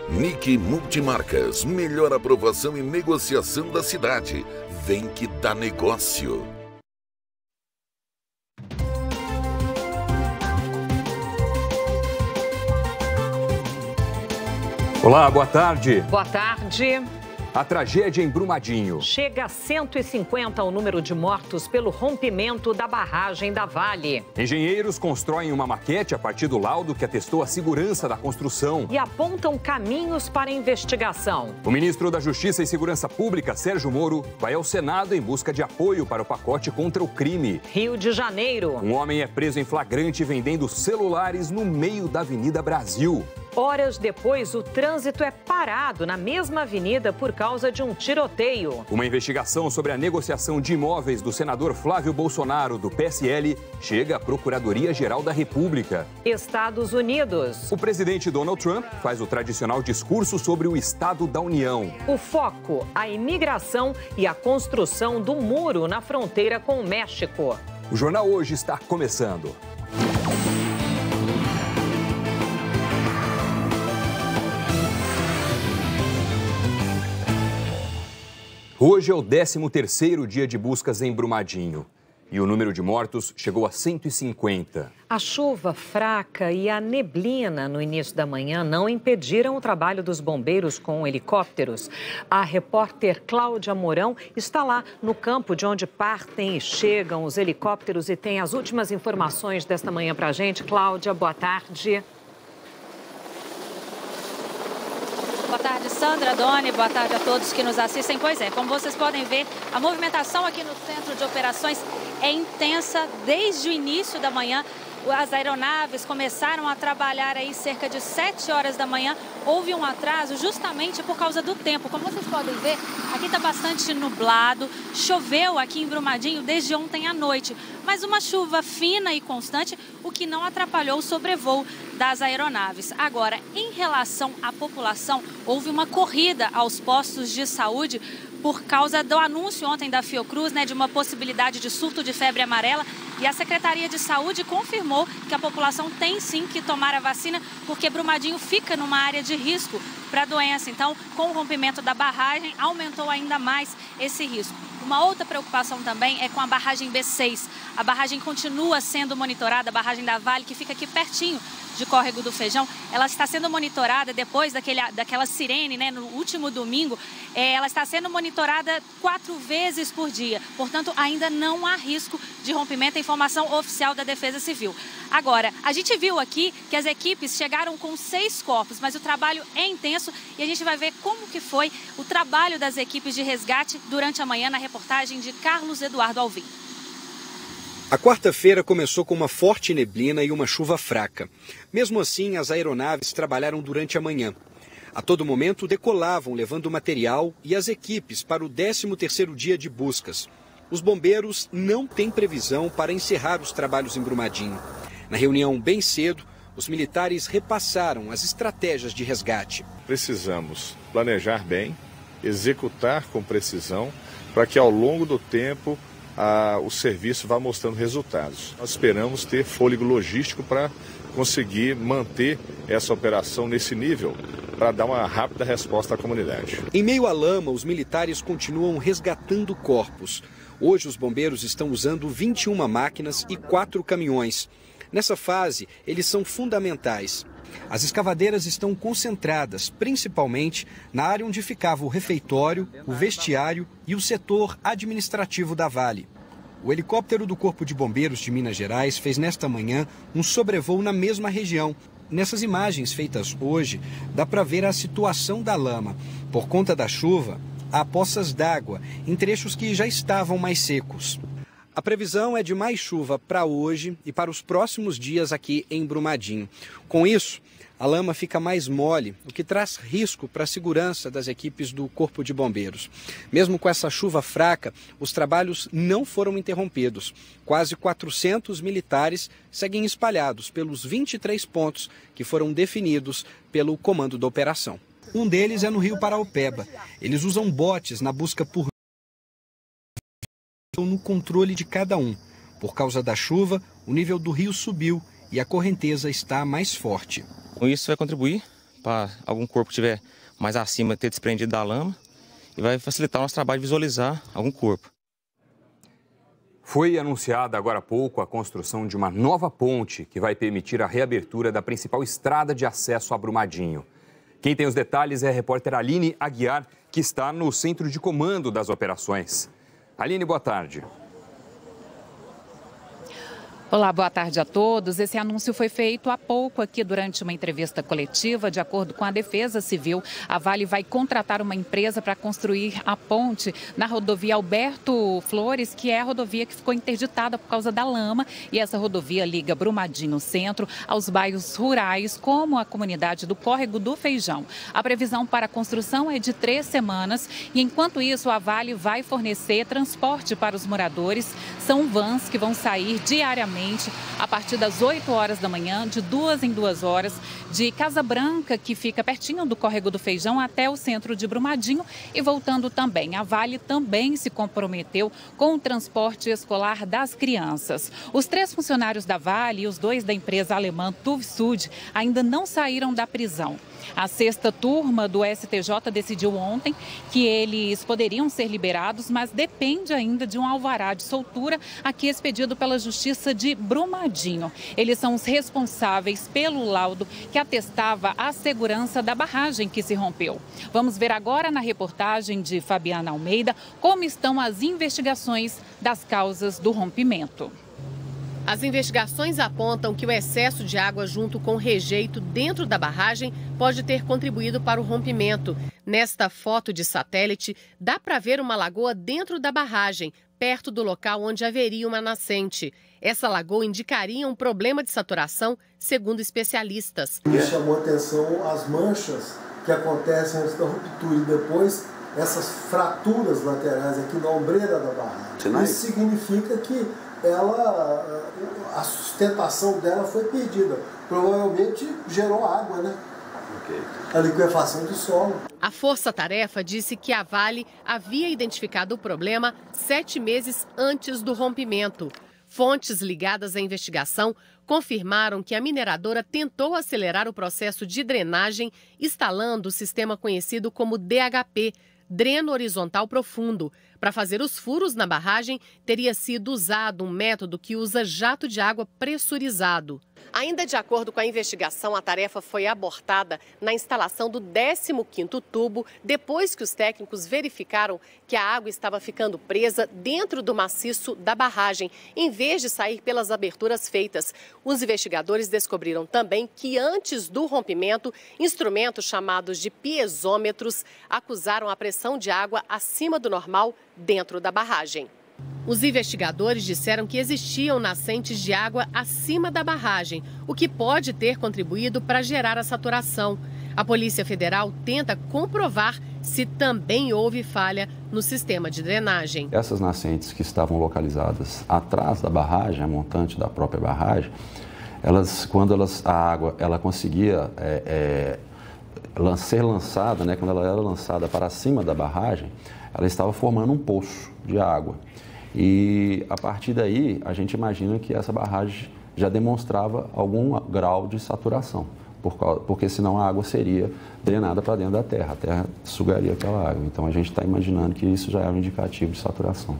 Nick Multimarcas, melhor aprovação e negociação da cidade. Vem que dá negócio. Olá, boa tarde. Boa tarde. A tragédia em Brumadinho. Chega a 150 o número de mortos pelo rompimento da barragem da Vale. Engenheiros constroem uma maquete a partir do laudo que atestou a segurança da construção. E apontam caminhos para a investigação. O ministro da Justiça e Segurança Pública, Sérgio Moro, vai ao Senado em busca de apoio para o pacote contra o crime. Rio de Janeiro. Um homem é preso em flagrante vendendo celulares no meio da Avenida Brasil. Horas depois, o trânsito é parado na mesma avenida por causa de um tiroteio. Uma investigação sobre a negociação de imóveis do senador Flávio Bolsonaro, do PSL, chega à Procuradoria-Geral da República. Estados Unidos. O presidente Donald Trump faz o tradicional discurso sobre o Estado da União. O foco, a imigração e a construção do muro na fronteira com o México. O Jornal Hoje está começando. Hoje é o 13º dia de buscas em Brumadinho e o número de mortos chegou a 150. A chuva fraca e a neblina no início da manhã não impediram o trabalho dos bombeiros com helicópteros. A repórter Cláudia Mourão está lá no campo de onde partem e chegam os helicópteros e tem as últimas informações desta manhã para a gente. Cláudia, boa tarde. Boa tarde, Sandra, Doni, boa tarde a todos que nos assistem. Pois é, como vocês podem ver, a movimentação aqui no Centro de Operações é intensa desde o início da manhã. As aeronaves começaram a trabalhar aí cerca de 7 horas da manhã. Houve um atraso justamente por causa do tempo. Como vocês podem ver, aqui está bastante nublado. Choveu aqui em Brumadinho desde ontem à noite. Mas uma chuva fina e constante, o que não atrapalhou o sobrevoo das aeronaves. Agora, em relação à população, houve uma corrida aos postos de saúde por causa do anúncio ontem da Fiocruz, de uma possibilidade de surto de febre amarela. E a Secretaria de Saúde confirmou que a população tem sim que tomar a vacina, porque Brumadinho fica numa área de risco para a doença. Então, com o rompimento da barragem, aumentou ainda mais esse risco. Uma outra preocupação também é com a barragem B6. A barragem continua sendo monitorada, a barragem da Vale, que fica aqui pertinho de Córrego do Feijão. Ela está sendo monitorada depois daquela sirene, no último domingo. Ela está sendo monitorada 4 vezes por dia. Portanto, ainda não há risco de rompimento. Informação oficial da Defesa Civil. Agora, a gente viu aqui que as equipes chegaram com 6 corpos, mas o trabalho é intenso e a gente vai ver como que foi o trabalho das equipes de resgate durante a manhã na reportagem de Carlos Eduardo Alvim. A quarta-feira começou com uma forte neblina e uma chuva fraca. Mesmo assim, as aeronaves trabalharam durante a manhã. A todo momento, decolavam levando material e as equipes para o 13º dia de buscas. Os bombeiros não têm previsão para encerrar os trabalhos em Brumadinho. Na reunião bem cedo, os militares repassaram as estratégias de resgate. Precisamos planejar bem, executar com precisão, para que ao longo do tempo o serviço vá mostrando resultados. Nós esperamos ter fôlego logístico para conseguir manter essa operação nesse nível, para dar uma rápida resposta à comunidade. Em meio à lama, os militares continuam resgatando corpos. Hoje, os bombeiros estão usando 21 máquinas e 4 caminhões. Nessa fase, eles são fundamentais. As escavadeiras estão concentradas, principalmente na área onde ficava o refeitório, o vestiário e o setor administrativo da Vale. O helicóptero do Corpo de Bombeiros de Minas Gerais fez nesta manhã um sobrevoo na mesma região. Nessas imagens feitas hoje, dá para ver a situação da lama. Por conta da chuva, há poças d'água em trechos que já estavam mais secos. A previsão é de mais chuva para hoje e para os próximos dias aqui em Brumadinho. Com isso, a lama fica mais mole, o que traz risco para a segurança das equipes do Corpo de Bombeiros. Mesmo com essa chuva fraca, os trabalhos não foram interrompidos. Quase 400 militares seguem espalhados pelos 23 pontos que foram definidos pelo comando da operação. Um deles é no Rio Paraopeba. Eles usam botes na busca por no controle de cada um. Por causa da chuva, o nível do rio subiu e a correnteza está mais forte. Isso vai contribuir para algum corpo que estiver mais acima ter desprendido da lama e vai facilitar o nosso trabalho de visualizar algum corpo. Foi anunciada agora há pouco a construção de uma nova ponte que vai permitir a reabertura da principal estrada de acesso a Brumadinho. Quem tem os detalhes é a repórter Aline Aguiar, que está no centro de comando das operações. Aline, boa tarde. Olá, boa tarde a todos. Esse anúncio foi feito há pouco aqui durante uma entrevista coletiva. De acordo com a Defesa Civil, a Vale vai contratar uma empresa para construir a ponte na rodovia Alberto Flores, que é a rodovia que ficou interditada por causa da lama. E essa rodovia liga Brumadinho Centro aos bairros rurais, como a comunidade do Córrego do Feijão. A previsão para a construção é de 3 semanas e, enquanto isso, a Vale vai fornecer transporte para os moradores. São vans que vão sair diariamente a partir das 8 horas da manhã, de 2 em 2 horas, de Casa Branca, que fica pertinho do Córrego do Feijão, até o centro de Brumadinho e voltando também. A Vale também se comprometeu com o transporte escolar das crianças. Os 3 funcionários da Vale e os 2 da empresa alemã TÜV Süd ainda não saíram da prisão. A 6ª turma do STJ decidiu ontem que eles poderiam ser liberados, mas depende ainda de um alvará de soltura aqui expedido pela Justiça de Brumadinho. Eles são os responsáveis pelo laudo que atestava a segurança da barragem que se rompeu. Vamos ver agora na reportagem de Fabiana Almeida como estão as investigações das causas do rompimento. As investigações apontam que o excesso de água junto com rejeito dentro da barragem pode ter contribuído para o rompimento. Nesta foto de satélite, dá para ver uma lagoa dentro da barragem, perto do local onde haveria uma nascente. Essa lagoa indicaria um problema de saturação, segundo especialistas. Me chamou a atenção as manchas que acontecem antes da ruptura e depois essas fraturas laterais aqui na ombreira da barragem. Isso significa que a sustentação dela foi perdida. Provavelmente gerou água, né? A liquefação do solo. A Força Tarefa disse que a Vale havia identificado o problema 7 meses antes do rompimento. Fontes ligadas à investigação confirmaram que a mineradora tentou acelerar o processo de drenagem instalando o sistema conhecido como DHP, Dreno Horizontal Profundo. Para fazer os furos na barragem, teria sido usado um método que usa jato de água pressurizado. Ainda de acordo com a investigação, a tarefa foi abortada na instalação do 15º tubo, depois que os técnicos verificaram que a água estava ficando presa dentro do maciço da barragem, em vez de sair pelas aberturas feitas. Os investigadores descobriram também que antes do rompimento, instrumentos chamados de piezômetros acusaram a pressão de água acima do normal dentro da barragem. Os investigadores disseram que existiam nascentes de água acima da barragem, o que pode ter contribuído para gerar a saturação. A Polícia Federal tenta comprovar se também houve falha no sistema de drenagem. Essas nascentes que estavam localizadas atrás da barragem, a montante da própria barragem, a água ela conseguia ser lançada, né, quando ela era lançada para cima da barragem, ela estava formando um poço de água. E a partir daí, a gente imagina que essa barragem já demonstrava algum grau de saturação, porque senão a água seria drenada para dentro da terra, a terra sugaria aquela água. Então a gente está imaginando que isso já é um indicativo de saturação.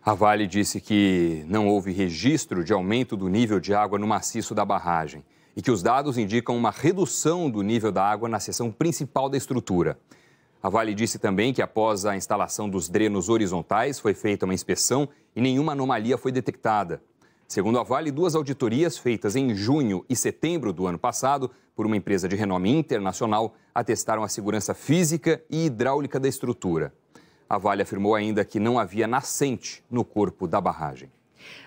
A Vale disse que não houve registro de aumento do nível de água no maciço da barragem e que os dados indicam uma redução do nível da água na seção principal da estrutura. A Vale disse também que após a instalação dos drenos horizontais foi feita uma inspeção e nenhuma anomalia foi detectada. Segundo a Vale, 2 auditorias feitas em junho e setembro do ano passado por uma empresa de renome internacional atestaram a segurança física e hidráulica da estrutura. A Vale afirmou ainda que não havia nascente no corpo da barragem.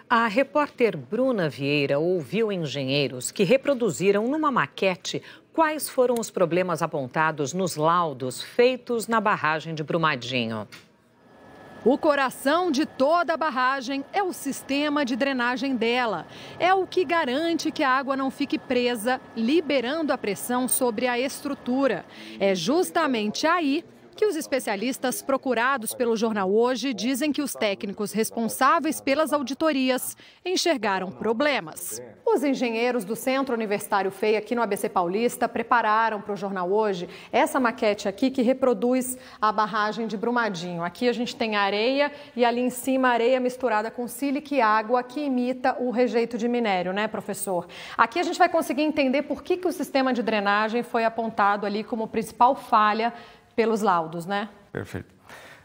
A repórter Bruna Vieira ouviu engenheiros que reproduziram numa maquete quais foram os problemas apontados nos laudos feitos na barragem de Brumadinho. O coração de toda a barragem é o sistema de drenagem dela. É o que garante que a água não fique presa, liberando a pressão sobre a estrutura. É justamente aí que os especialistas procurados pelo jornal Hoje dizem que os técnicos responsáveis pelas auditorias enxergaram problemas. Os engenheiros do Centro Universitário FEI, aqui no ABC Paulista, prepararam para o jornal Hoje essa maquete aqui que reproduz a barragem de Brumadinho. Aqui a gente tem areia e ali em cima areia misturada com sílica e água que imita o rejeito de minério, né, professor? Aqui a gente vai conseguir entender por que o sistema de drenagem foi apontado ali como principal falha pelos laudos, né? Perfeito.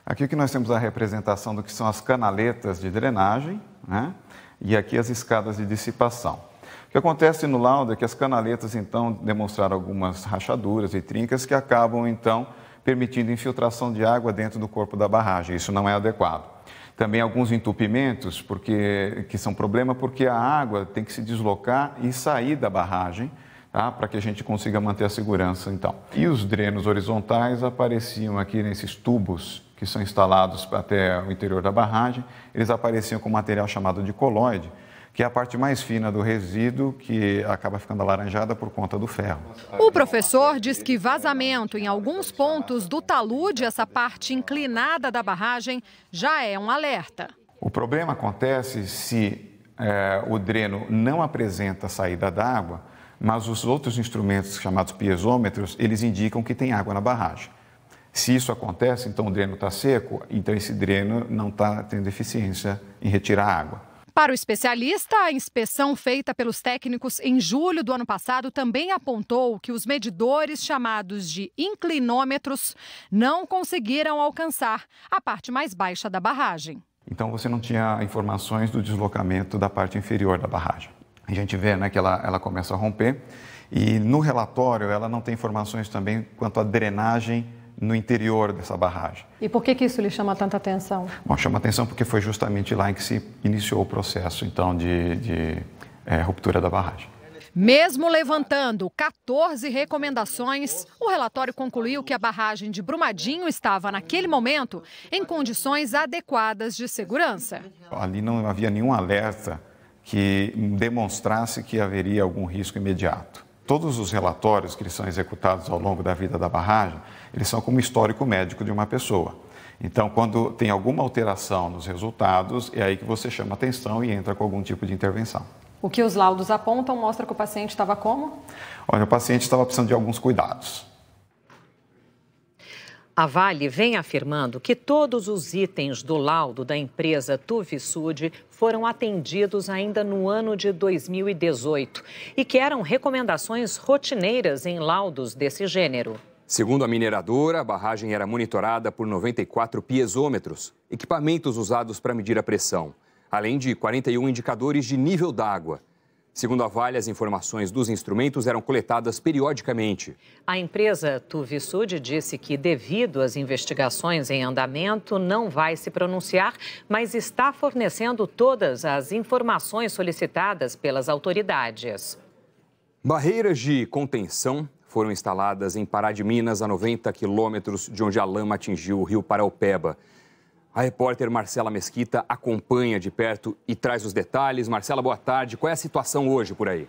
Aqui que nós temos a representação do que são as canaletas de drenagem, né? E aqui as escadas de dissipação. O que acontece no laudo é que as canaletas, então, demonstraram algumas rachaduras e trincas que acabam, então, permitindo infiltração de água dentro do corpo da barragem. Isso não é adequado. Também alguns entupimentos, que são problema porque a água tem que se deslocar e sair da barragem, tá? Para que a gente consiga manter a segurança, então. E os drenos horizontais apareciam aqui nesses tubos que são instalados até o interior da barragem. Eles apareciam com material chamado de coloide, que é a parte mais fina do resíduo que acaba ficando alaranjada por conta do ferro. O professor diz que vazamento em alguns pontos do talude, essa parte inclinada da barragem, já é um alerta. O problema acontece se o dreno não apresenta saída d'água, mas os outros instrumentos chamados piezômetros, eles indicam que tem água na barragem. Se isso acontece, então o dreno está seco, então esse dreno não está tendo eficiência em retirar água. Para o especialista, a inspeção feita pelos técnicos em julho do ano passado também apontou que os medidores chamados de inclinômetros não conseguiram alcançar a parte mais baixa da barragem. Então você não tinha informações do deslocamento da parte inferior da barragem. A gente vê, né, que ela começa a romper e no relatório ela não tem informações também quanto à drenagem no interior dessa barragem. E por que isso lhe chama tanta atenção? Bom, chama atenção porque foi justamente lá em que se iniciou o processo, então, de ruptura da barragem. Mesmo levantando 14 recomendações, o relatório concluiu que a barragem de Brumadinho estava, naquele momento, em condições adequadas de segurança. Ali não havia nenhum alerta que demonstrasse que haveria algum risco imediato. Todos os relatórios que são executados ao longo da vida da barragem, eles são como histórico médico de uma pessoa. Então, quando tem alguma alteração nos resultados, é aí que você chama atenção e entra com algum tipo de intervenção. O que os laudos apontam mostra que o paciente estava como? Olha, o paciente estava precisando de alguns cuidados. A Vale vem afirmando que todos os itens do laudo da empresa Tuvisud foram atendidos ainda no ano de 2018 e que eram recomendações rotineiras em laudos desse gênero. Segundo a mineradora, a barragem era monitorada por 94 piezômetros, equipamentos usados para medir a pressão, além de 41 indicadores de nível d'água. Segundo a Vale, as informações dos instrumentos eram coletadas periodicamente. A empresa Tuvisud disse que, devido às investigações em andamento, não vai se pronunciar, mas está fornecendo todas as informações solicitadas pelas autoridades. Barreiras de contenção foram instaladas em Pará de Minas, a 90 quilômetros de onde a lama atingiu o rio Paraupeba. A repórter Marcela Mesquita acompanha de perto e traz os detalhes. Marcela, boa tarde. Qual é a situação hoje por aí?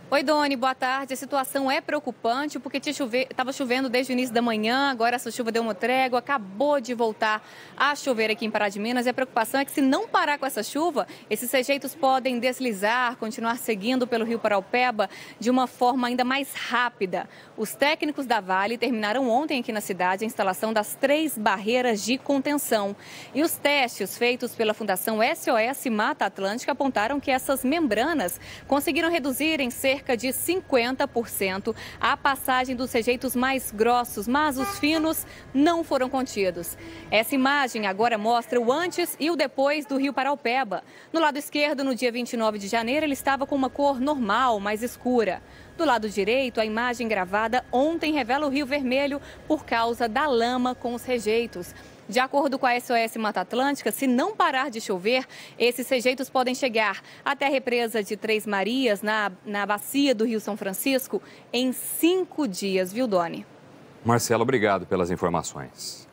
Oi, Doni, boa tarde. A situação é preocupante porque estava chovendo desde o início da manhã, agora essa chuva deu uma trégua, acabou de voltar a chover aqui em Pará de Minas. E a preocupação é que, se não parar com essa chuva, esses rejeitos podem deslizar, continuar seguindo pelo rio Paraupeba de uma forma ainda mais rápida. Os técnicos da Vale terminaram ontem aqui na cidade a instalação das 3 barreiras de contenção. E os testes feitos pela Fundação SOS Mata Atlântica apontaram que essas membranas conseguiram reduzir em cerca de 50% a passagem dos rejeitos mais grossos, mas os finos não foram contidos. Essa imagem agora mostra o antes e o depois do rio Paraupeba. No lado esquerdo, no dia 29 de janeiro, ele estava com uma cor normal, mais escura. Do lado direito, a imagem gravada ontem revela o Rio Vermelho por causa da lama com os rejeitos. De acordo com a SOS Mata Atlântica, se não parar de chover, esses rejeitos podem chegar até a represa de Três Marias, na bacia do Rio São Francisco, em 5 dias, viu, Doni? Marcelo, obrigado pelas informações.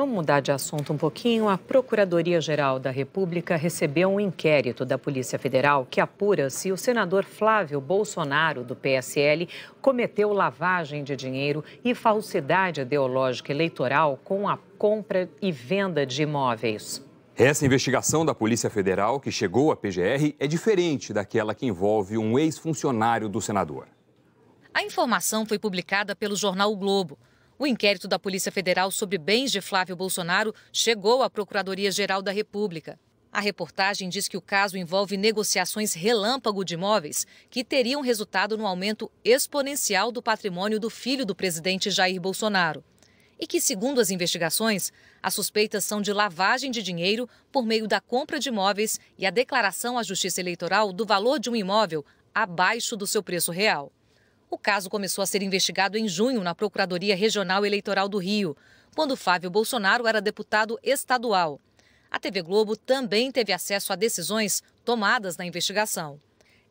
Vamos mudar de assunto um pouquinho. A Procuradoria-Geral da República recebeu um inquérito da Polícia Federal que apura se o senador Flávio Bolsonaro, do PSL, cometeu lavagem de dinheiro e falsidade ideológica eleitoral com a compra e venda de imóveis. Essa investigação da Polícia Federal, que chegou à PGR, é diferente daquela que envolve um ex-funcionário do senador. A informação foi publicada pelo jornal O Globo. O inquérito da Polícia Federal sobre bens de Flávio Bolsonaro chegou à Procuradoria-Geral da República. A reportagem diz que o caso envolve negociações relâmpago de imóveis que teriam resultado no aumento exponencial do patrimônio do filho do presidente Jair Bolsonaro. E que, segundo as investigações, as suspeitas são de lavagem de dinheiro por meio da compra de imóveis e a declaração à Justiça Eleitoral do valor de um imóvel abaixo do seu preço real. O caso começou a ser investigado em junho na Procuradoria Regional Eleitoral do Rio, quando Flávio Bolsonaro era deputado estadual. A TV Globo também teve acesso a decisões tomadas na investigação.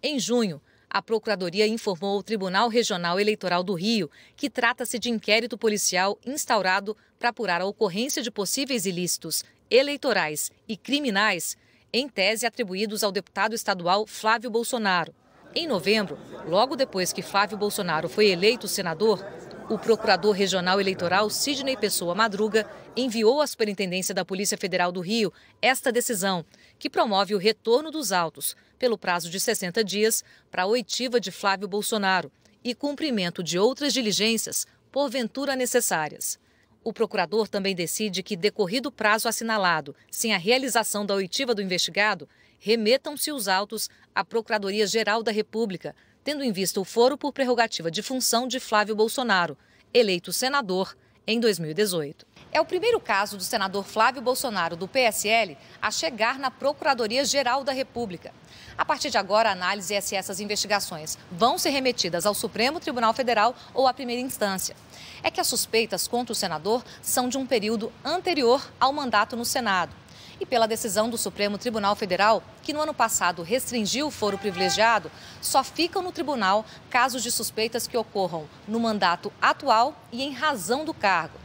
Em junho, a Procuradoria informou ao Tribunal Regional Eleitoral do Rio que trata-se de inquérito policial instaurado para apurar a ocorrência de possíveis ilícitos eleitorais e criminais, em tese atribuídos ao deputado estadual Flávio Bolsonaro. Em novembro, logo depois que Flávio Bolsonaro foi eleito senador, o procurador regional eleitoral Sidney Pessoa Madruga enviou à Superintendência da Polícia Federal do Rio esta decisão, que promove o retorno dos autos, pelo prazo de 60 dias, para a oitiva de Flávio Bolsonaro e cumprimento de outras diligências, porventura necessárias. O procurador também decide que, decorrido o prazo assinalado, sem a realização da oitiva do investigado, remetam-se os autos à Procuradoria-Geral da República, tendo em vista o foro por prerrogativa de função de Flávio Bolsonaro, eleito senador em 2018. É o primeiro caso do senador Flávio Bolsonaro, do PSL, a chegar na Procuradoria-Geral da República. A partir de agora, a análise é se essas investigações vão ser remetidas ao Supremo Tribunal Federal ou à primeira instância. É que as suspeitas contra o senador são de um período anterior ao mandato no Senado. E pela decisão do Supremo Tribunal Federal, que no ano passado restringiu o foro privilegiado, só ficam no tribunal casos de suspeitas que ocorram no mandato atual e em razão do cargo.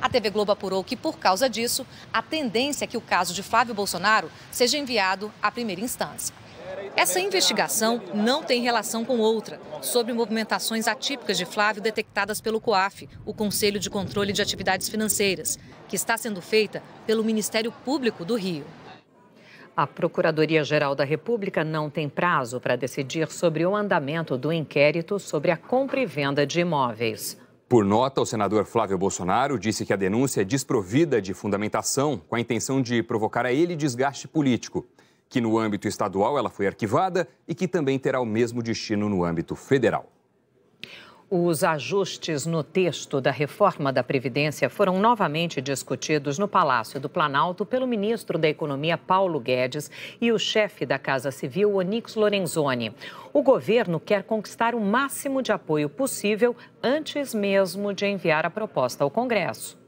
A TV Globo apurou que, por causa disso, a tendência é que o caso de Flávio Bolsonaro seja enviado à primeira instância. Essa investigação não tem relação com outra, sobre movimentações atípicas de Flávio detectadas pelo COAF, o Conselho de Controle de Atividades Financeiras, que está sendo feita pelo Ministério Público do Rio. A Procuradoria-Geral da República não tem prazo para decidir sobre o andamento do inquérito sobre a compra e venda de imóveis. Por nota, o senador Flávio Bolsonaro disse que a denúncia é desprovida de fundamentação, com a intenção de provocar a ele desgaste político, que no âmbito estadual ela foi arquivada e que também terá o mesmo destino no âmbito federal. Os ajustes no texto da reforma da Previdência foram novamente discutidos no Palácio do Planalto pelo ministro da Economia, Paulo Guedes, e o chefe da Casa Civil, Onyx Lorenzoni. O governo quer conquistar o máximo de apoio possível antes mesmo de enviar a proposta ao Congresso.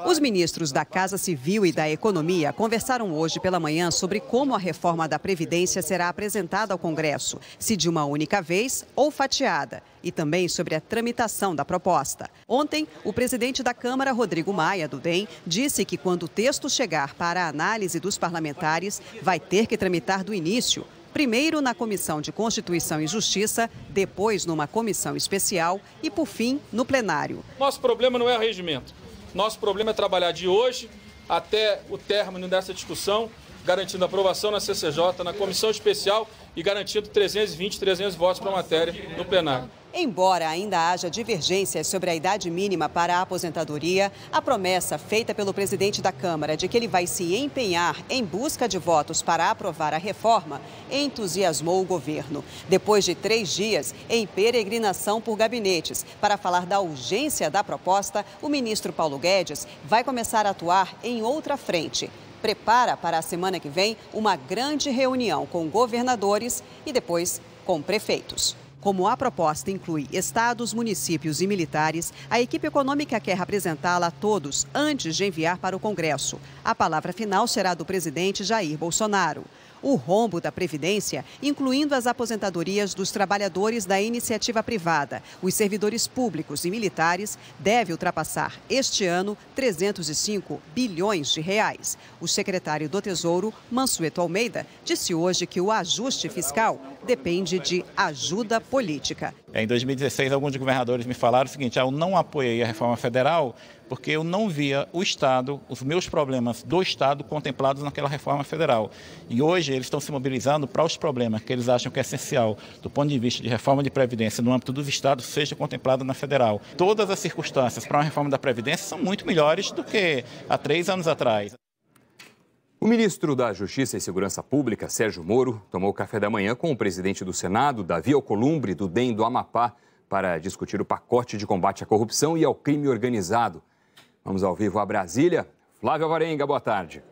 Os ministros da Casa Civil e da Economia conversaram hoje pela manhã sobre como a reforma da Previdência será apresentada ao Congresso, se de uma única vez ou fatiada, e também sobre a tramitação da proposta. Ontem, o presidente da Câmara, Rodrigo Maia, do DEM, disse que quando o texto chegar para a análise dos parlamentares, vai ter que tramitar do início. Primeiro na Comissão de Constituição e Justiça, depois numa comissão especial e, por fim, no plenário. Nosso problema não é o regimento. Nosso problema é trabalhar de hoje até o término dessa discussão, garantindo aprovação na CCJ, na comissão especial e garantindo 300 votos para a matéria no plenário. Embora ainda haja divergências sobre a idade mínima para a aposentadoria, a promessa feita pelo presidente da Câmara de que ele vai se empenhar em busca de votos para aprovar a reforma entusiasmou o governo. Depois de 3 dias em peregrinação por gabinetes para falar da urgência da proposta, o ministro Paulo Guedes vai começar a atuar em outra frente. Prepara para a semana que vem uma grande reunião com governadores e depois com prefeitos. Como a proposta inclui estados, municípios e militares, a equipe econômica quer apresentá-la a todos antes de enviar para o Congresso. A palavra final será do presidente Jair Bolsonaro. O rombo da Previdência, incluindo as aposentadorias dos trabalhadores da iniciativa privada, os servidores públicos e militares, deve ultrapassar este ano 305 bilhões de reais. O secretário do Tesouro, Mansueto Almeida, disse hoje que o ajuste fiscal depende de ajuda política. Em 2016, alguns governadores me falaram o seguinte: eu não apoiei a reforma federal porque eu não via o Estado, os meus problemas do Estado contemplados naquela reforma federal. E hoje eles estão se mobilizando para os problemas que eles acham que é essencial, do ponto de vista de reforma de Previdência no âmbito dos Estados, seja contemplado na federal. Todas as circunstâncias para uma reforma da Previdência são muito melhores do que há 3 anos atrás. O ministro da Justiça e Segurança Pública, Sérgio Moro, tomou café da manhã com o presidente do Senado, Davi Alcolumbre, do DEM do Amapá, para discutir o pacote de combate à corrupção e ao crime organizado. Vamos ao vivo a Brasília. Flávia Alvarenga, boa tarde.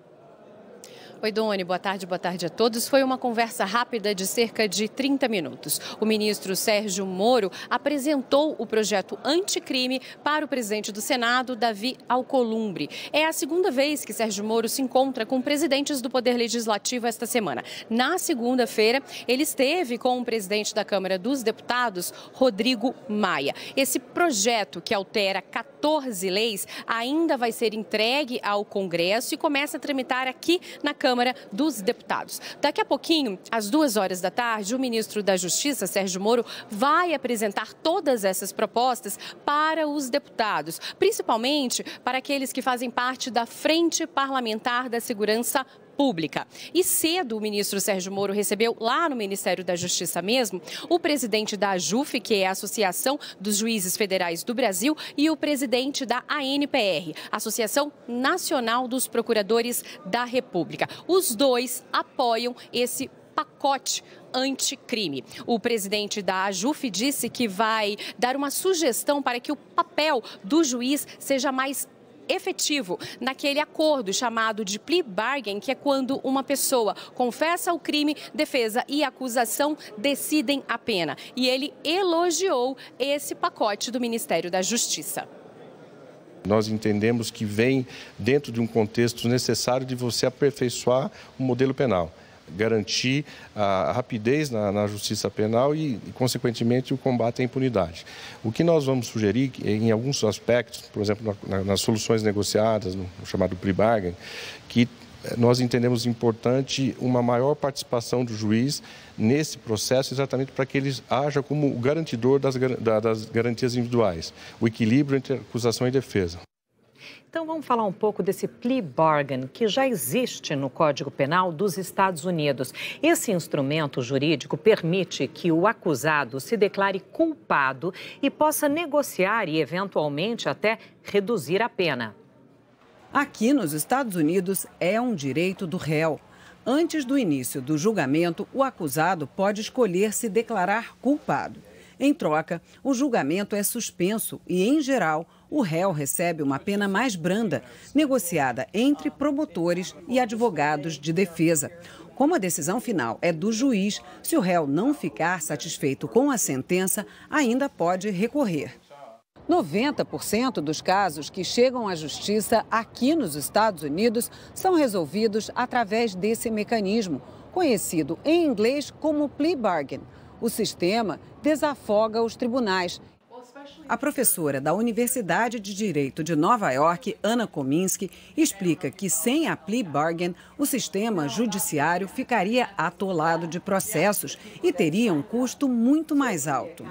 Oi, Doni, boa tarde a todos. Foi uma conversa rápida de cerca de 30 minutos. O ministro Sérgio Moro apresentou o projeto anticrime para o presidente do Senado, Davi Alcolumbre. É a segunda vez que Sérgio Moro se encontra com presidentes do Poder Legislativo esta semana. Na segunda-feira, ele esteve com o presidente da Câmara dos Deputados, Rodrigo Maia. Esse projeto, que altera 14 leis, ainda vai ser entregue ao Congresso e começa a tramitar aqui na Câmara dos Deputados. Daqui a pouquinho, às 14h, o ministro da Justiça, Sérgio Moro, vai apresentar todas essas propostas para os deputados, principalmente para aqueles que fazem parte da Frente Parlamentar da Segurança Pública. E cedo o ministro Sérgio Moro recebeu lá no Ministério da Justiça mesmo o presidente da AJUF, que é a Associação dos Juízes Federais do Brasil, e o presidente da ANPR, Associação Nacional dos Procuradores da República. Os dois apoiam esse pacote anticrime. O presidente da AJUF disse que vai dar uma sugestão para que o papel do juiz seja mais efetivo naquele acordo chamado de plea bargain, que é quando uma pessoa confessa o crime, defesa e acusação decidem a pena. E ele elogiou esse pacote do Ministério da Justiça. Nós entendemos que vem dentro de um contexto necessário de você aperfeiçoar o modelo penal, garantir a rapidez na justiça penal e, consequentemente, o combate à impunidade. O que nós vamos sugerir, em alguns aspectos, por exemplo, nas soluções negociadas, no chamado plea bargain, que nós entendemos importante uma maior participação do juiz nesse processo, exatamente para que ele haja como o garantidor das garantias individuais, o equilíbrio entre acusação e defesa. Então vamos falar um pouco desse plea bargain que já existe no Código Penal dos Estados Unidos. Esse instrumento jurídico permite que o acusado se declare culpado e possa negociar e, eventualmente, até reduzir a pena. Aqui nos Estados Unidos é um direito do réu. Antes do início do julgamento, o acusado pode escolher se declarar culpado. Em troca, o julgamento é suspenso e, em geral, o réu recebe uma pena mais branda, negociada entre promotores e advogados de defesa. Como a decisão final é do juiz, se o réu não ficar satisfeito com a sentença, ainda pode recorrer. 90% dos casos que chegam à justiça aqui nos Estados Unidos são resolvidos através desse mecanismo, conhecido em inglês como plea bargain. O sistema desafoga os tribunais. A professora da Universidade de Direito de Nova York, Ana Kominski, explica que sem a plea bargain, o sistema judiciário ficaria atolado de processos e teria um custo muito mais alto.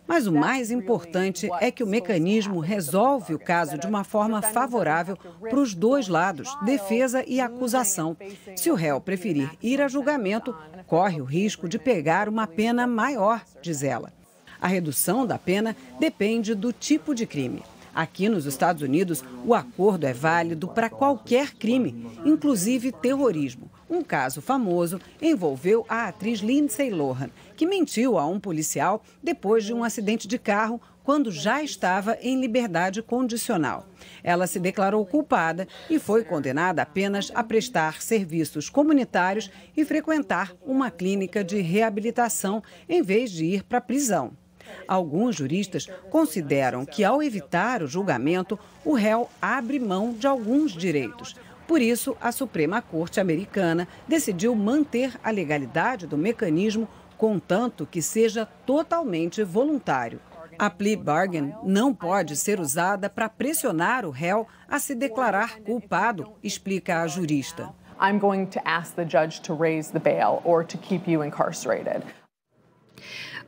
Mas o mais importante é que o mecanismo resolve o caso de uma forma favorável para os dois lados, defesa e acusação. Se o réu preferir ir a julgamento, corre o risco de pegar uma pena maior, diz ela. A redução da pena depende do tipo de crime. Aqui nos Estados Unidos, o acordo é válido para qualquer crime, inclusive terrorismo. Um caso famoso envolveu a atriz Lindsay Lohan, que mentiu a um policial depois de um acidente de carro quando já estava em liberdade condicional. Ela se declarou culpada e foi condenada apenas a prestar serviços comunitários e frequentar uma clínica de reabilitação em vez de ir para a prisão. Alguns juristas consideram que, ao evitar o julgamento, o réu abre mão de alguns direitos. Por isso, a Suprema Corte americana decidiu manter a legalidade do mecanismo, contanto que seja totalmente voluntário. A plea bargain não pode ser usada para pressionar o réu a se declarar culpado, explica a jurista. I'm going to ask the judge to raise the bail or to keep you incarcerated.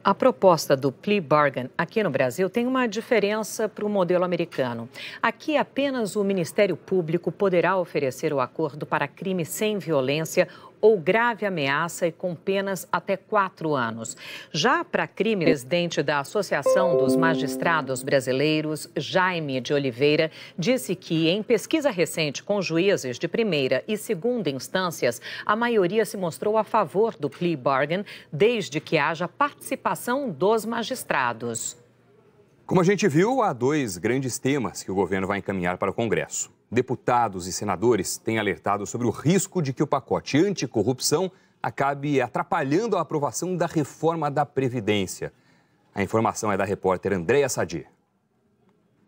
A proposta do plea bargain aqui no Brasil tem uma diferença para o modelo americano. Aqui, apenas o Ministério Público poderá oferecer o acordo para crime sem violência ou grave ameaça e com penas até 4 anos. Já para crime, o presidente da Associação dos Magistrados Brasileiros, Jaime de Oliveira, disse que em pesquisa recente com juízes de primeira e segunda instâncias, a maioria se mostrou a favor do plea bargain, desde que haja participação dos magistrados. Como a gente viu, há 2 grandes temas que o governo vai encaminhar para o Congresso. Deputados e senadores têm alertado sobre o risco de que o pacote anticorrupção acabe atrapalhando a aprovação da reforma da Previdência. A informação é da repórter Andréa Sadi.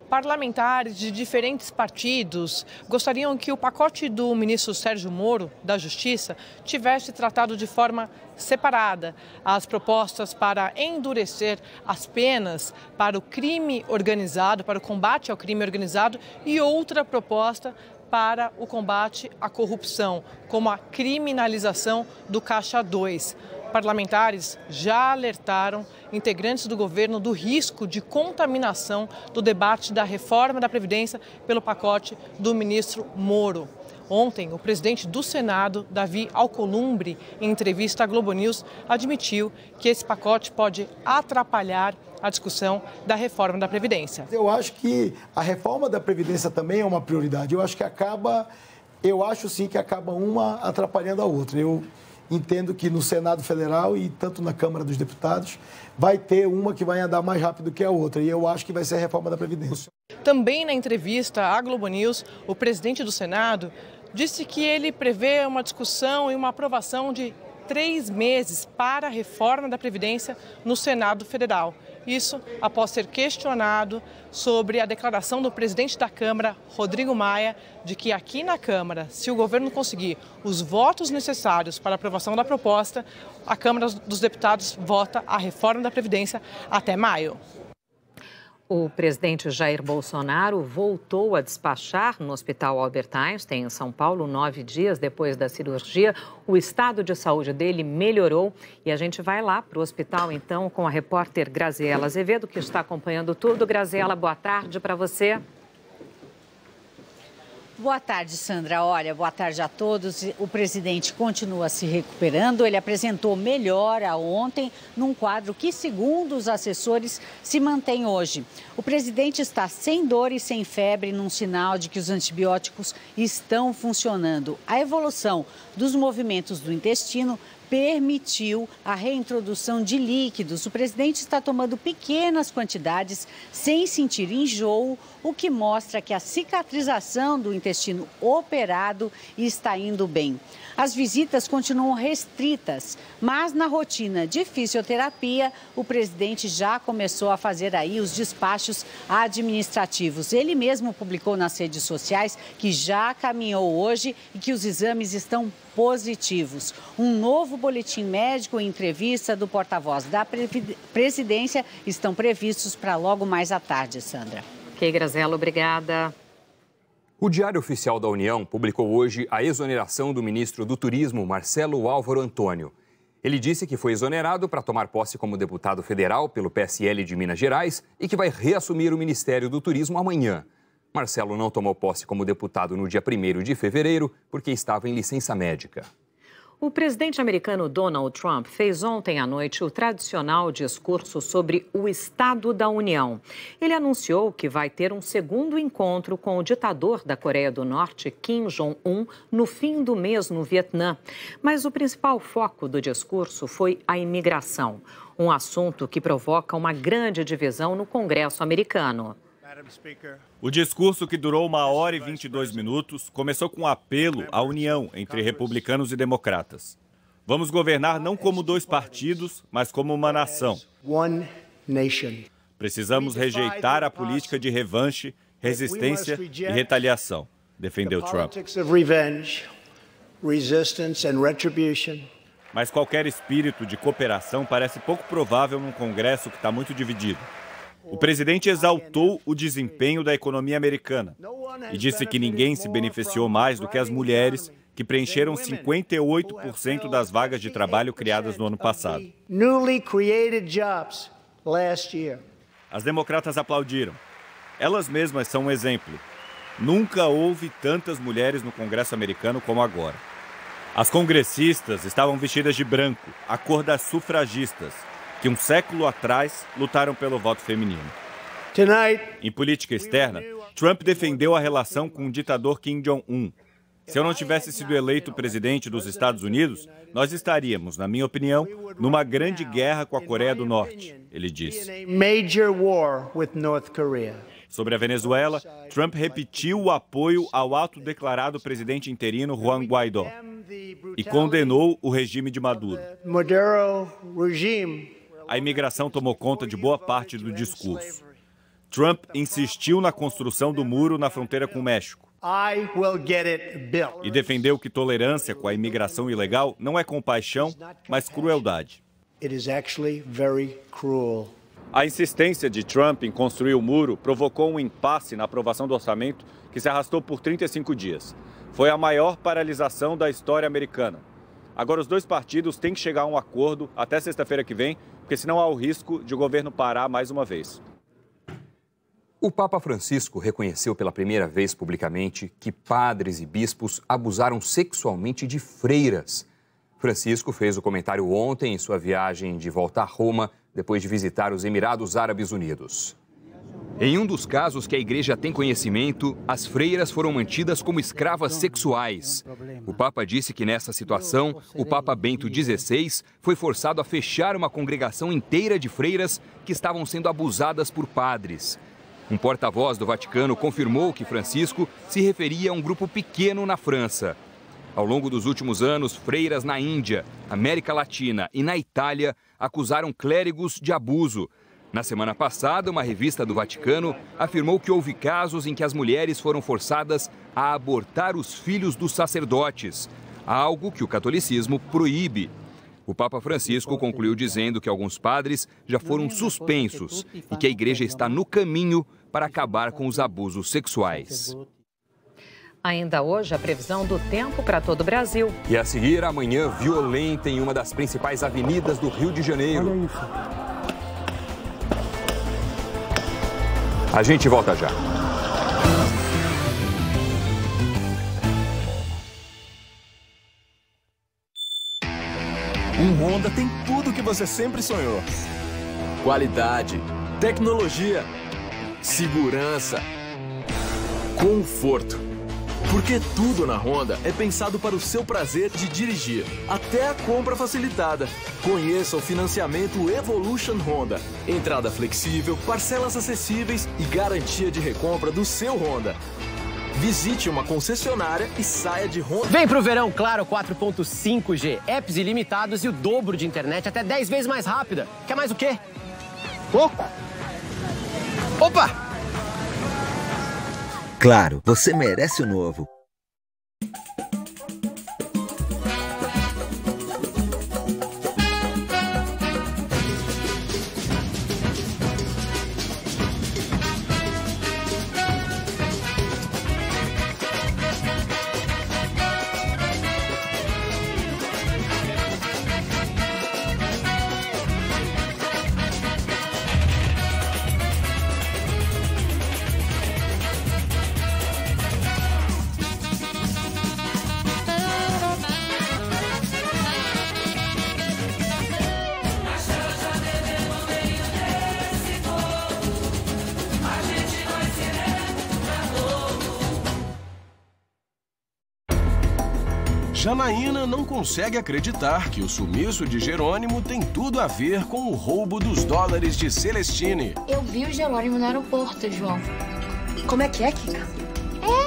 Parlamentares de diferentes partidos gostariam que o pacote do ministro Sérgio Moro, da Justiça, tivesse tratado de forma separada as propostas para endurecer as penas para o crime organizado, para o combate ao crime organizado, e outra proposta para o combate à corrupção, como a criminalização do Caixa 2. Parlamentares já alertaram integrantes do governo do risco de contaminação do debate da reforma da Previdência pelo pacote do ministro Moro. Ontem, o presidente do Senado, Davi Alcolumbre, em entrevista à Globo News, admitiu que esse pacote pode atrapalhar a discussão da reforma da Previdência. Eu acho que a reforma da Previdência também é uma prioridade. Eu acho sim que acaba uma atrapalhando a outra. Eu entendo que no Senado Federal e tanto na Câmara dos Deputados vai ter uma que vai andar mais rápido que a outra, e eu acho que vai ser a reforma da Previdência. Também na entrevista à Globo News, o presidente do Senado disse que ele prevê uma discussão e uma aprovação de 3 meses para a reforma da Previdência no Senado Federal. Isso após ser questionado sobre a declaração do presidente da Câmara, Rodrigo Maia, de que aqui na Câmara, se o governo conseguir os votos necessários para a aprovação da proposta, a Câmara dos Deputados vota a reforma da Previdência até maio. O presidente Jair Bolsonaro voltou a despachar no Hospital Albert Einstein, em São Paulo, 9 dias depois da cirurgia. O estado de saúde dele melhorou e a gente vai lá para o hospital, então, com a repórter Graziela Azevedo, que está acompanhando tudo. Graziela, boa tarde para você. Boa tarde, Sandra. Olha, boa tarde a todos. O presidente continua se recuperando. Ele apresentou melhora ontem num quadro que, segundo os assessores, se mantém hoje. O presidente está sem dor e sem febre, num sinal de que os antibióticos estão funcionando. A evolução dos movimentos do intestino permitiu a reintrodução de líquidos. O presidente está tomando pequenas quantidades sem sentir enjoo, o que mostra que a cicatrização do intestino operado está indo bem. As visitas continuam restritas, mas na rotina de fisioterapia, o presidente já começou a fazer aí os despachos administrativos. Ele mesmo publicou nas redes sociais que já caminhou hoje e que os exames estão positivos. Um novo boletim médico e entrevista do porta-voz da presidência estão previstos para logo mais à tarde, Sandra. Ok, Graziela, obrigada. O Diário Oficial da União publicou hoje a exoneração do ministro do Turismo, Marcelo Álvaro Antônio. Ele disse que foi exonerado para tomar posse como deputado federal pelo PSL de Minas Gerais e que vai reassumir o Ministério do Turismo amanhã. Marcelo não tomou posse como deputado no dia 1º de fevereiro porque estava em licença médica. O presidente americano Donald Trump fez ontem à noite o tradicional discurso sobre o Estado da União. Ele anunciou que vai ter um segundo encontro com o ditador da Coreia do Norte, Kim Jong-un, no fim do mês no Vietnã. Mas o principal foco do discurso foi a imigração, um assunto que provoca uma grande divisão no Congresso americano. O discurso, que durou 1h e 22 minutos, começou com um apelo à união entre republicanos e democratas. Vamos governar não como 2 partidos, mas como uma nação. Precisamos rejeitar a política de revanche, resistência e retaliação. defendeu Trump. Mas qualquer espírito de cooperação parece pouco provável num Congresso que está muito dividido. O presidente exaltou o desempenho da economia americana e disse que ninguém se beneficiou mais do que as mulheres, que preencheram 58% das vagas de trabalho criadas no ano passado. As democratas aplaudiram. Elas mesmas são um exemplo. Nunca houve tantas mulheres no Congresso americano como agora. As congressistas estavam vestidas de branco, a cor das sufragistas, que um século atrás lutaram pelo voto feminino. Em política externa, Trump defendeu a relação com o ditador Kim Jong-un. Se eu não tivesse sido eleito presidente dos Estados Unidos, nós estaríamos, na minha opinião, numa grande guerra com a Coreia do Norte, ele disse. Sobre a Venezuela, Trump repetiu o apoio ao autodeclarado presidente interino Juan Guaidó e condenou o regime de Maduro. A imigração tomou conta de boa parte do discurso. Trump insistiu na construção do muro na fronteira com o México. E defendeu que tolerância com a imigração ilegal não é compaixão, mas crueldade. A insistência de Trump em construir o muro provocou um impasse na aprovação do orçamento que se arrastou por 35 dias. Foi a maior paralisação da história americana. Agora os dois partidos têm que chegar a um acordo até sexta-feira que vem, porque senão há o risco de o governo parar mais uma vez. O Papa Francisco reconheceu pela primeira vez publicamente que padres e bispos abusaram sexualmente de freiras. Francisco fez o comentário ontem em sua viagem de volta a Roma, depois de visitar os Emirados Árabes Unidos. Em um dos casos que a igreja tem conhecimento, as freiras foram mantidas como escravas sexuais. O Papa disse que nessa situação, o Papa Bento XVI foi forçado a fechar uma congregação inteira de freiras que estavam sendo abusadas por padres. Um porta-voz do Vaticano confirmou que Francisco se referia a um grupo pequeno na França. Ao longo dos últimos anos, freiras na Índia, América Latina e na Itália acusaram clérigos de abuso. Na semana passada, uma revista do Vaticano afirmou que houve casos em que as mulheres foram forçadas a abortar os filhos dos sacerdotes, algo que o catolicismo proíbe. O Papa Francisco concluiu dizendo que alguns padres já foram suspensos e que a igreja está no caminho para acabar com os abusos sexuais. Ainda hoje, a previsão do tempo para todo o Brasil. E a seguir, amanhã violenta em uma das principais avenidas do Rio de Janeiro. Olha isso. A gente volta já. Um Honda tem tudo o que você sempre sonhou. Qualidade, tecnologia, segurança, conforto. Porque tudo na Honda é pensado para o seu prazer de dirigir, até a compra facilitada. Conheça o financiamento Evolution Honda. Entrada flexível, parcelas acessíveis e garantia de recompra do seu Honda. Visite uma concessionária e saia de Honda. Vem pro verão Claro 4.5G. Apps ilimitados e o dobro de internet até 10 vezes mais rápida. Quer mais o quê? Pouco? Opa! Claro, você merece o novo. Janaína não consegue acreditar que o sumiço de Jerônimo tem tudo a ver com o roubo dos dólares de Celestine. Eu vi o Jerônimo no aeroporto, João. Como é, Kika?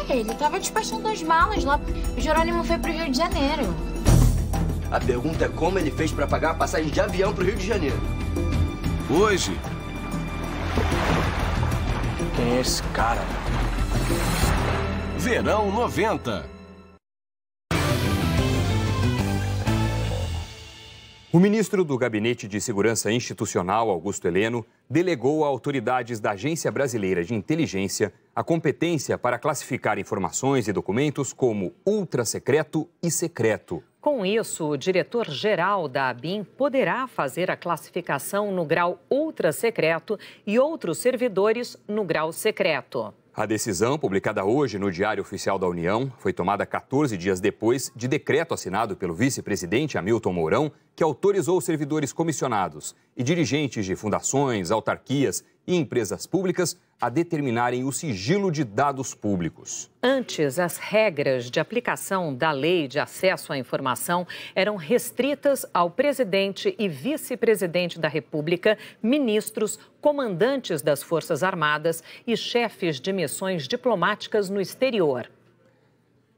Ele tava despachando as malas lá. O Jerônimo foi pro Rio de Janeiro. A pergunta é como ele fez pra pagar a passagem de avião pro Rio de Janeiro. Hoje... Quem é esse cara? Verão 90. O ministro do Gabinete de Segurança Institucional, Augusto Heleno, delegou a autoridades da Agência Brasileira de Inteligência a competência para classificar informações e documentos como ultrasecreto e secreto. Com isso, o diretor-geral da ABIN poderá fazer a classificação no grau ultrasecreto e outros servidores no grau secreto. A decisão, publicada hoje no Diário Oficial da União, foi tomada 14 dias depois de decreto assinado pelo vice-presidente Hamilton Mourão, que autorizou os servidores comissionados e dirigentes de fundações, autarquias e empresas públicas a determinarem o sigilo de dados públicos. Antes, as regras de aplicação da Lei de Acesso à Informação eram restritas ao presidente e vice-presidente da República, ministros, comandantes das Forças Armadas e chefes de missões diplomáticas no exterior.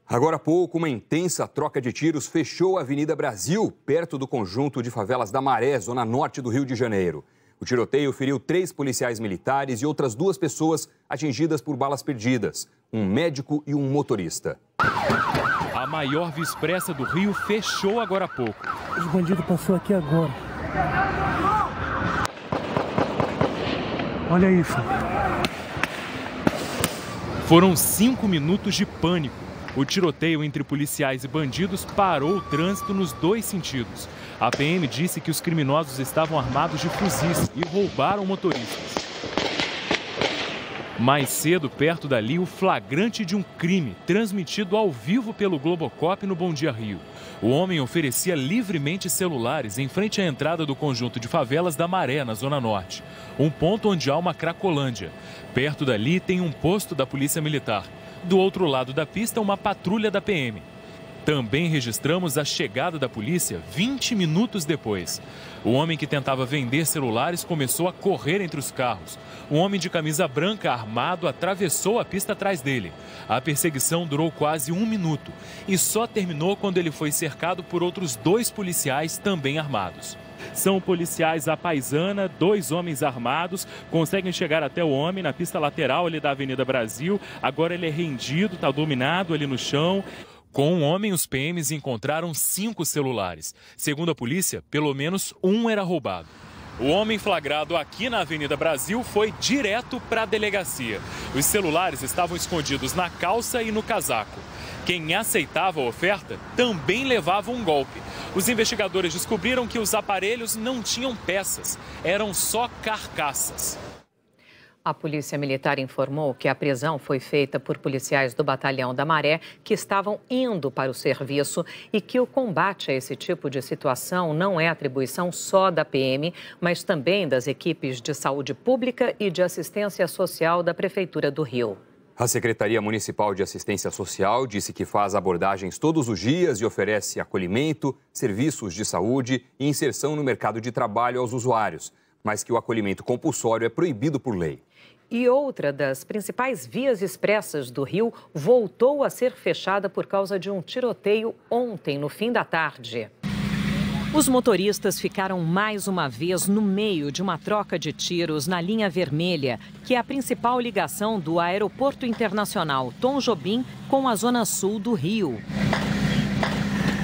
Agora há pouco, uma intensa troca de tiros fechou a Avenida Brasil, perto do conjunto de favelas da Maré, zona norte do Rio de Janeiro. O tiroteio feriu 3 policiais militares e outras 2 pessoas atingidas por balas perdidas, um médico e um motorista. A maior via expressa do Rio fechou agora há pouco. Os bandidos passaram aqui agora. Olha isso. Foram 5 minutos de pânico. O tiroteio entre policiais e bandidos parou o trânsito nos 2 sentidos. A PM disse que os criminosos estavam armados de fuzis e roubaram motoristas. Mais cedo, perto dali, o flagrante de um crime transmitido ao vivo pelo Globocop no Bom Dia Rio. O homem oferecia livremente celulares em frente à entrada do conjunto de favelas da Maré, na Zona Norte. Um ponto onde há uma cracolândia. Perto dali tem um posto da Polícia Militar. Do outro lado da pista, uma patrulha da PM. Também registramos a chegada da polícia 20 minutos depois. O homem que tentava vender celulares começou a correr entre os carros. Um homem de camisa branca armado atravessou a pista atrás dele. A perseguição durou quase 1 minuto e só terminou quando ele foi cercado por outros 2 policiais também armados. São policiais à paisana, 2 homens armados, conseguem chegar até o homem na pista lateral ali da Avenida Brasil. Agora ele é rendido, está dominado ali no chão. Com o homem, os PMs encontraram 5 celulares. Segundo a polícia, pelo menos um era roubado. O homem flagrado aqui na Avenida Brasil foi direto para a delegacia. Os celulares estavam escondidos na calça e no casaco. Quem aceitava a oferta também levava um golpe. Os investigadores descobriram que os aparelhos não tinham peças, eram só carcaças. A Polícia Militar informou que a prisão foi feita por policiais do Batalhão da Maré que estavam indo para o serviço e que o combate a esse tipo de situação não é atribuição só da PM, mas também das equipes de saúde pública e de assistência social da Prefeitura do Rio. A Secretaria Municipal de Assistência Social disse que faz abordagens todos os dias e oferece acolhimento, serviços de saúde e inserção no mercado de trabalho aos usuários, mas que o acolhimento compulsório é proibido por lei. E outra das principais vias expressas do Rio voltou a ser fechada por causa de um tiroteio ontem, no fim da tarde. Os motoristas ficaram mais uma vez no meio de uma troca de tiros na linha vermelha, que é a principal ligação do Aeroporto Internacional Tom Jobim com a zona sul do Rio.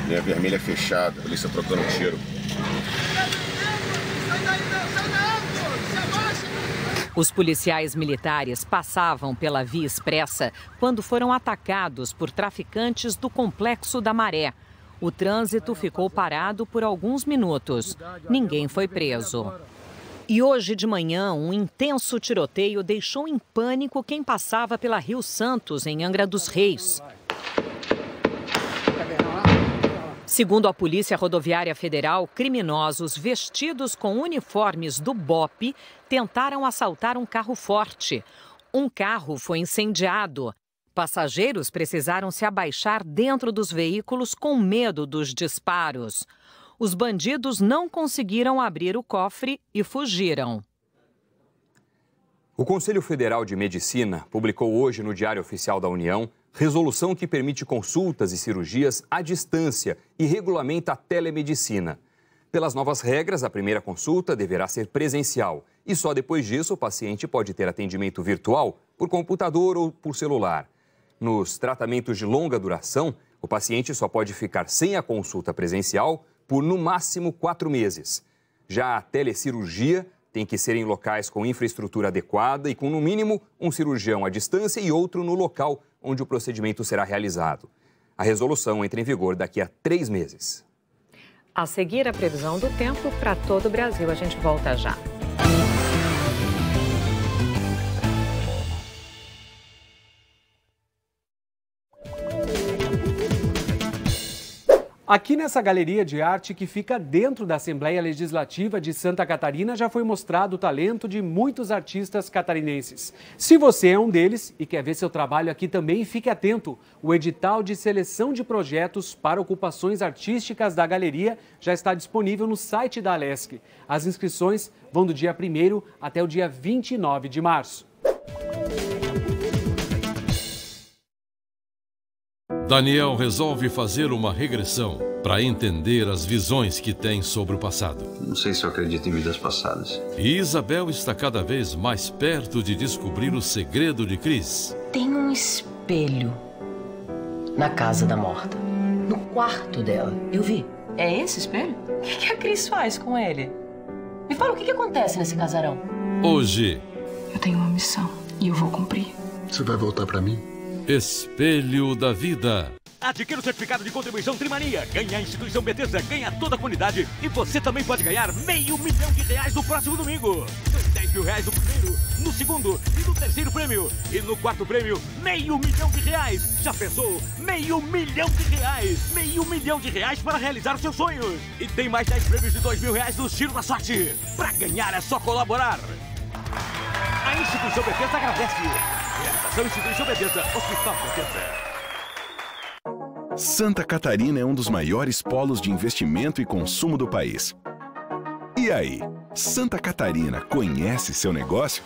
Linha vermelha fechada, a polícia trocando tiro. Os policiais militares passavam pela via expressa quando foram atacados por traficantes do Complexo da Maré. O trânsito ficou parado por alguns minutos. Ninguém foi preso. E hoje de manhã, um intenso tiroteio deixou em pânico quem passava pela Rio Santos, em Angra dos Reis. Segundo a Polícia Rodoviária Federal, criminosos vestidos com uniformes do BOPE tentaram assaltar um carro forte. Um carro foi incendiado. Passageiros precisaram se abaixar dentro dos veículos com medo dos disparos. Os bandidos não conseguiram abrir o cofre e fugiram. O Conselho Federal de Medicina publicou hoje no Diário Oficial da União resolução que permite consultas e cirurgias à distância e regulamenta a telemedicina. Pelas novas regras, a primeira consulta deverá ser presencial e só depois disso o paciente pode ter atendimento virtual por computador ou por celular. Nos tratamentos de longa duração, o paciente só pode ficar sem a consulta presencial por, no máximo, 4 meses. Já a telecirurgia tem que ser em locais com infraestrutura adequada e com, no mínimo, um cirurgião à distância e outro no local onde o procedimento será realizado. A resolução entra em vigor daqui a 3 meses. A seguir, a previsão do tempo para todo o Brasil. A gente volta já. Aqui nessa galeria de arte que fica dentro da Assembleia Legislativa de Santa Catarina já foi mostrado o talento de muitos artistas catarinenses. Se você é um deles e quer ver seu trabalho aqui também, fique atento. O edital de seleção de projetos para ocupações artísticas da galeria já está disponível no site da Alesc. As inscrições vão do dia 1º até o dia 29 de março. Daniel resolve fazer uma regressão para entender as visões que tem sobre o passado. Não sei se eu acredito em vidas passadas. E Isabel está cada vez mais perto de descobrir o segredo de Cris. Tem um espelho na casa da morta, no quarto dela. Eu vi. É esse espelho? O que a Cris faz com ele? Me fala, o que acontece nesse casarão? Hoje... Eu tenho uma missão e eu vou cumprir. Você vai voltar para mim? Espelho da Vida. Adquira o certificado de contribuição Trimania. Ganha a instituição Bethesda, ganha toda a comunidade. E você também pode ganhar R$500 mil no próximo domingo. R$10 mil no primeiro, no segundo e no terceiro prêmio. E no quarto prêmio, R$500 mil. Já pensou? R$500 mil. R$500 mil para realizar os seus sonhos. E tem mais 10 prêmios de R$2 mil no Giro da Sorte. Para ganhar é só colaborar. A instituição Bethesda agradece. Realização Instituição Bethesda, Hospital Bethesda. Santa Catarina é um dos maiores polos de investimento e consumo do país. E aí, Santa Catarina conhece seu negócio?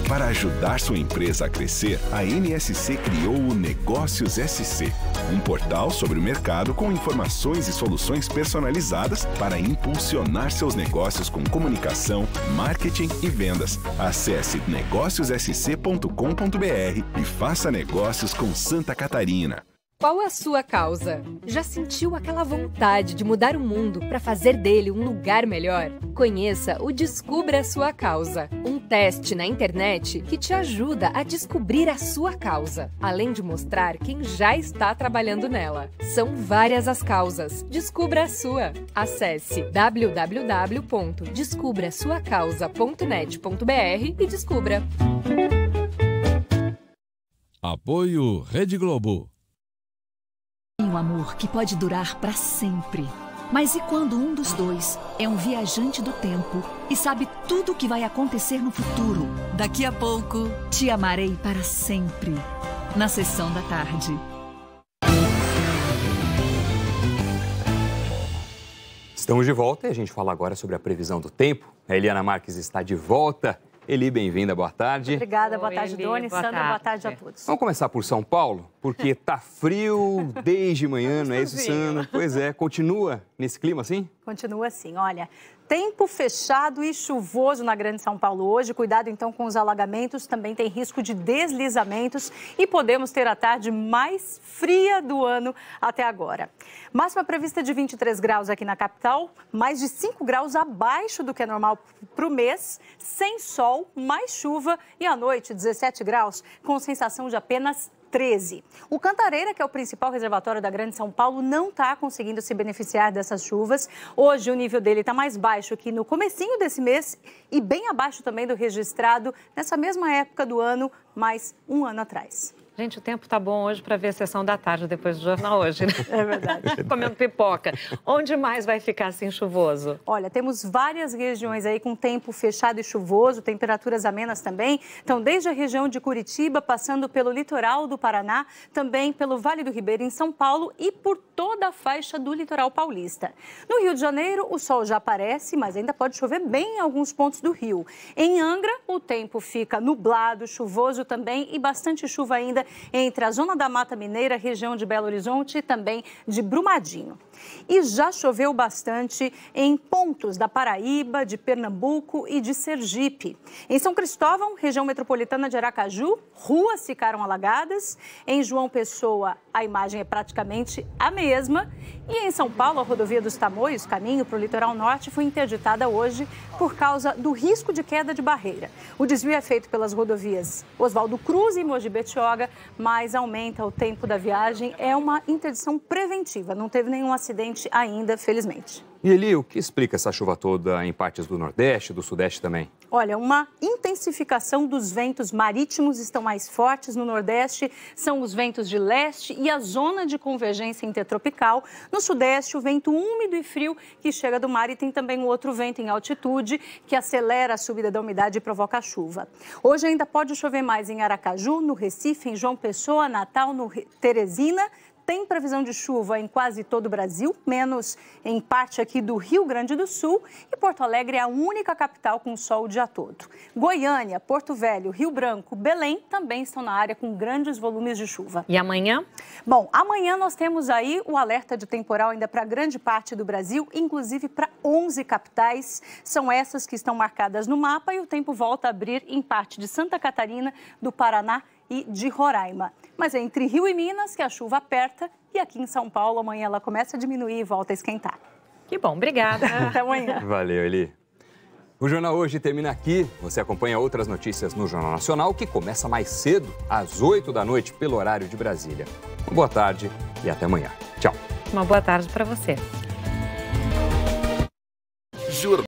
Para ajudar sua empresa a crescer, a NSC criou o Negócios SC, um portal sobre o mercado com informações e soluções personalizadas para impulsionar seus negócios com comunicação, marketing e vendas. Acesse negóciossc.com.br e faça negócios com Santa Catarina. Qual a sua causa? Já sentiu aquela vontade de mudar o mundo para fazer dele um lugar melhor? Conheça o Descubra a Sua Causa, um teste na internet que te ajuda a descobrir a sua causa, além de mostrar quem já está trabalhando nela. São várias as causas. Descubra a sua. Acesse www.descubrasuacausa.net.br e descubra. Apoio Rede Globo. Um amor que pode durar para sempre. Mas e quando um dos dois é um viajante do tempo e sabe tudo o que vai acontecer no futuro? Daqui a pouco, Te Amarei para Sempre. Na Sessão da Tarde. Estamos de volta e a gente fala agora sobre a previsão do tempo. A Eliana Marques está de volta. Eli, bem-vinda, boa tarde. Obrigada, boa tarde, Doni. Sandra, boa tarde a todos. Vamos começar por São Paulo, porque tá frio desde manhã, não é isso, Sandra? Pois é, continua nesse clima assim? Continua assim, olha, tempo fechado e chuvoso na Grande São Paulo hoje. Cuidado então com os alagamentos, também tem risco de deslizamentos e podemos ter a tarde mais fria do ano até agora. Máxima prevista de 23 graus aqui na capital, mais de 5 graus abaixo do que é normal para o mês, sem sol, mais chuva e à noite 17 graus, com sensação de apenas 13. O Cantareira, que é o principal reservatório da Grande São Paulo, não está conseguindo se beneficiar dessas chuvas. Hoje o nível dele está mais baixo que no comecinho desse mês e bem abaixo também do registrado nessa mesma época do ano, mais um ano atrás. Gente, o tempo tá bom hoje para ver a sessão da tarde depois do jornal hoje, né? É verdade. Comendo pipoca. Onde mais vai ficar assim chuvoso? Olha, temos várias regiões aí com tempo fechado e chuvoso, temperaturas amenas também. Então, desde a região de Curitiba, passando pelo litoral do Paraná, também pelo Vale do Ribeira em São Paulo e por toda a faixa do litoral paulista. No Rio de Janeiro, o sol já aparece, mas ainda pode chover bem em alguns pontos do Rio. Em Angra, o tempo fica nublado, chuvoso também e bastante chuva ainda ainda entre a zona da Mata Mineira, região de Belo Horizonte e também de Brumadinho. E já choveu bastante em pontos da Paraíba, de Pernambuco e de Sergipe. Em São Cristóvão, região metropolitana de Aracaju, ruas ficaram alagadas. Em João Pessoa, a imagem é praticamente a mesma. E em São Paulo, a rodovia dos Tamoios, caminho para o litoral norte, foi interditada hoje por causa do risco de queda de barreira. O desvio é feito pelas rodovias Oswaldo Cruz e Mogi Betioga, mas aumenta o tempo da viagem. É uma interdição preventiva, não teve nenhum acidente ainda, felizmente. E Eli, o que explica essa chuva toda em partes do Nordeste e do Sudeste também? Olha, uma intensificação dos ventos marítimos estão mais fortes no Nordeste, são os ventos de leste e a zona de convergência intertropical. No Sudeste, o vento úmido e frio que chega do mar e tem também um outro vento em altitude que acelera a subida da umidade e provoca chuva. Hoje ainda pode chover mais em Aracaju, no Recife, em João Pessoa, Natal, no Teresina. Tem previsão de chuva em quase todo o Brasil, menos em parte aqui do Rio Grande do Sul. E Porto Alegre é a única capital com sol o dia todo. Goiânia, Porto Velho, Rio Branco, Belém também estão na área com grandes volumes de chuva. E amanhã? Bom, amanhã nós temos aí o alerta de temporal ainda para grande parte do Brasil, inclusive para 11 capitais. São essas que estão marcadas no mapa e o tempo volta a abrir em parte de Santa Catarina, do Paraná e de Roraima. Mas é entre Rio e Minas que a chuva aperta e aqui em São Paulo amanhã ela começa a diminuir e volta a esquentar. Que bom, obrigada. Até amanhã. Valeu, Eli. O Jornal Hoje termina aqui. Você acompanha outras notícias no Jornal Nacional, que começa mais cedo, às 8 da noite, pelo horário de Brasília. Uma boa tarde e até amanhã. Tchau. Uma boa tarde para você.